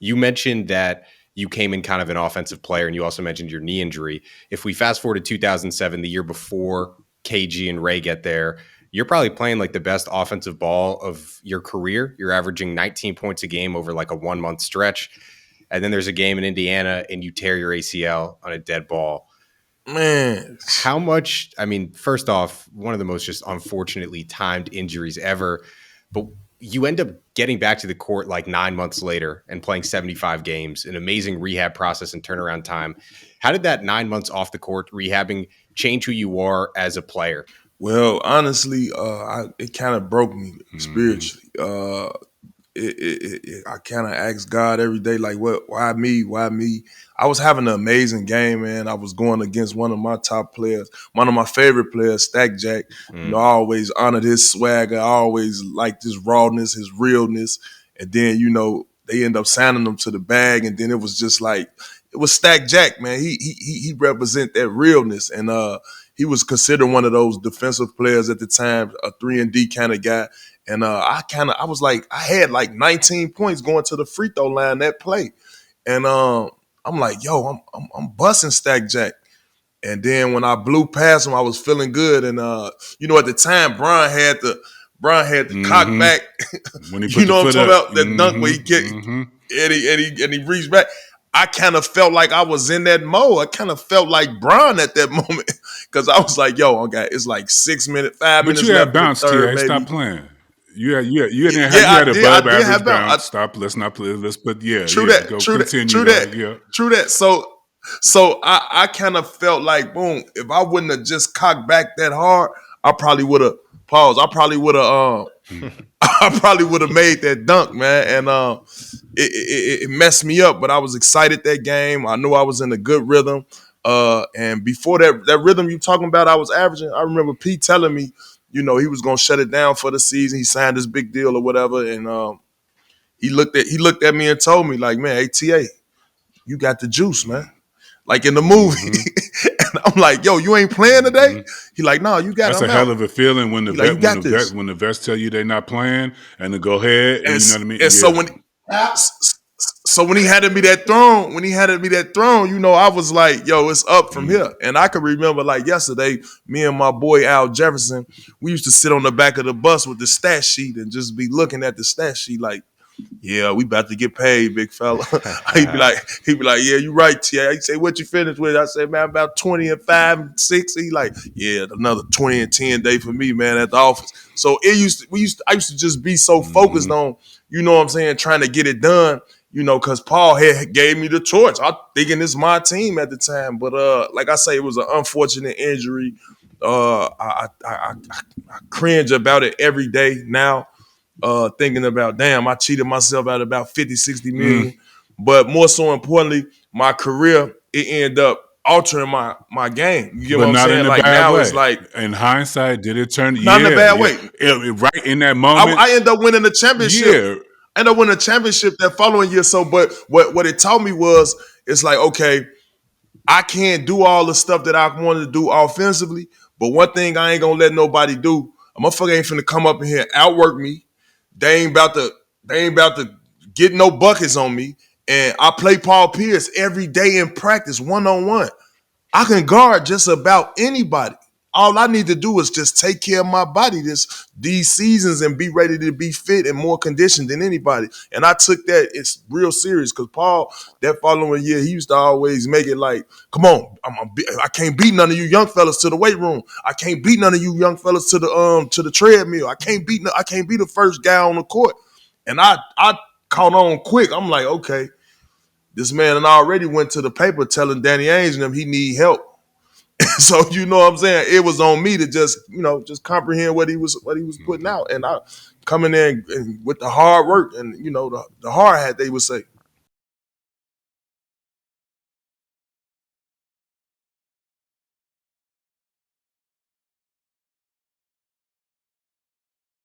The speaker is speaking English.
You mentioned that you came in kind of an offensive player, and you also mentioned your knee injury. If we fast forward to 2007, the year before KG and Ray get there, you're probably playing like the best offensive ball of your career. You're averaging 19 points a game over like a 1 month stretch. And then there's a game in Indiana and you tear your ACL on a dead ball. Man, how much, I mean, first off, one of the most just unfortunately timed injuries ever, but you end up getting back to the court like 9 months later and playing 75 games, an amazing rehab process and turnaround time. How did that 9 months off the court rehabbing change who you are as a player? Well, honestly, it kind of broke me spiritually. I kind of asked God every day, like, what? Why me? Why me? I was having an amazing game, man. I was going against one of my top players, one of my favorite players, Stack Jack. You know, I always honored his swagger. I always liked his rawness, his realness. And then, you know, they end up signing him to the bag, and then it was just like, it was Stack Jack, man. He represent that realness, and he was considered one of those defensive players at the time, a 3-and-D kind of guy. And I was like, I had like 19 points going to the free throw line that play. And I'm like, yo, I'm busting Stack Jack. And then when I blew past him, I was feeling good. And you know, at the time, Bron had the cock back. When he you know what I'm talking about? That dunk where he get and he reached back. I kind of felt like I was in that mode. I kind of felt like Bron at that moment because I was like, yo, okay, it's like 6 minutes, 5 minutes left. But you had left. bounce, T.A. Stop playing. You had above average bounce. Stop. Let's not play. Let's put True that. So I kind of felt like, boom, if I wouldn't have just cocked back that hard, I probably would have paused. I probably would have made that dunk, man. And it messed me up, but I was excited that game. I knew I was in a good rhythm. And before that rhythm you talking about, I was averaging. I remember Pete telling me, you know, he was gonna shut it down for the season. He signed this big deal or whatever, and he looked at me and told me, like, man, ATA, you got the juice, man. Like in the movie. And I'm like, yo, you ain't playing today? He like, no, you got it. That's a hell of a feeling when the vets tell you they're not playing and to go ahead, and you know what I mean? And so when he handed me that throne, you know, I was like, yo, it's up from here. And I can remember like yesterday, me and my boy Al Jefferson, we used to sit on the back of the bus with the stat sheet and just be looking at the stat sheet like, yeah, we about to get paid, big fella. he'd be like, yeah, you right, T.A. He'd say, what you finished with? I said, man, about 20 and 5 and 6. He like, yeah, another 20 and 10 day for me, man, at the office. So I used to just be so focused on, you know what I'm saying, trying to get it done, you know, because Paul gave me the torch. I'm thinking it's my team at the time. But like I say, it was an unfortunate injury. I cringe about it every day now. Thinking about, damn, I cheated myself out of about 50, 60 million. But more so importantly, my career, it ended up altering my game. You get what I'm saying? Like now it's like, in hindsight, did it turn? Not in a bad way. Right in that moment, I ended up winning the championship. Yeah. I ended up winning a championship that following year. So, but what it taught me was, it's like, okay, I can't do all the stuff that I wanted to do offensively, but one thing I ain't gonna let nobody do, a motherfucker ain't finna come up in here and outwork me. They ain't about to get no buckets on me. And I play Paul Pierce every day in practice, one-on-one. I can guard just about anybody. All I need to do is just take care of my body these seasons and be ready to be fit and more conditioned than anybody. And I took that, it's real serious, because Paul, that following year, he used to always make it like, come on, I can't beat none of you young fellas to the weight room. I can't beat none of you young fellas to the treadmill. I can't be the first guy on the court. And I caught on quick. I'm like, okay, this man and I already went to the paper telling Danny Ainge and them he need help. So you know what I'm saying? It was on me to just comprehend what he was putting out. And I coming in and with the hard work and, you know, the hard hat, they would say.